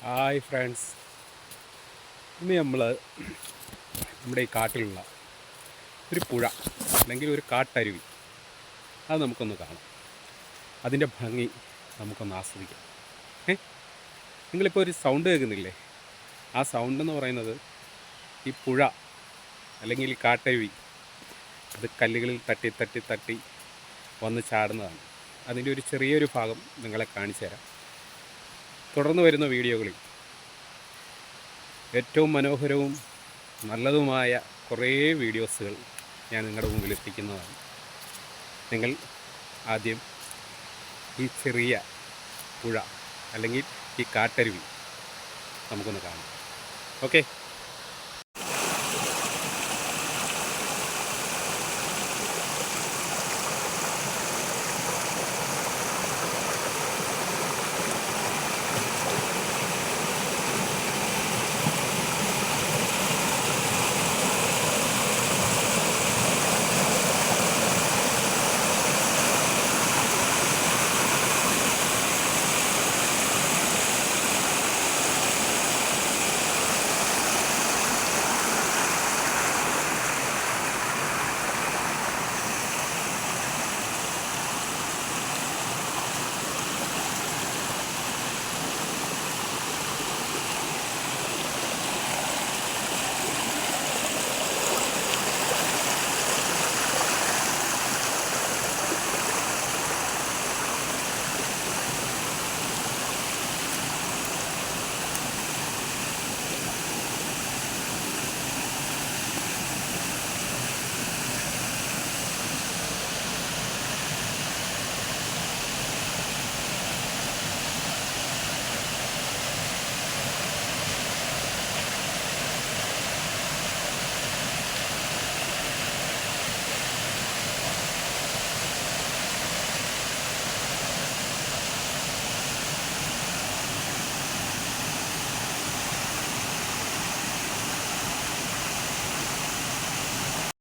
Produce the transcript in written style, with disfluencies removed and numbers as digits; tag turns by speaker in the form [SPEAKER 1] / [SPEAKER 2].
[SPEAKER 1] Hi friends, ഇന്ന് നമ്മൾ നമ്മുടെ ഈ കാട്ടിലുള്ള ഒരു പുഴ അല്ലെങ്കിൽ ഒരു കാട്ടരുവി അത് നമുക്കൊന്ന് കാണാം. അതിൻ്റെ ഭംഗി നമുക്കൊന്ന് ആസ്വദിക്കാം. നിങ്ങളിപ്പോൾ ഒരു സൗണ്ട് കേൾക്കുന്നില്ലേ? ആ സൗണ്ട് എന്ന് പറയുന്നത് ഈ പുഴ അല്ലെങ്കിൽ ഈ കാട്ടരുവി അത് കല്ലുകളിൽ തട്ടി തട്ടി തട്ടി വന്ന് ചാടുന്നതാണ്. അതിൻ്റെ ഒരു ചെറിയൊരു ഭാഗം നിങ്ങളെ കാണിച്ചു തരാം. തുടർന്ന് വരുന്ന വീഡിയോകളിൽ ഏറ്റവും മനോഹരവും നല്ലതുമായ കുറേ വീഡിയോസുകൾ ഞാൻ നിങ്ങളുടെ മുമ്പിൽ എത്തിക്കുന്നതാണ്. നിങ്ങൾ ആദ്യം ഈ ചെറിയ പുഴ അല്ലെങ്കിൽ ഈ കാട്ടരുവി നമുക്കൊന്ന് കാണാം. ഓക്കെ.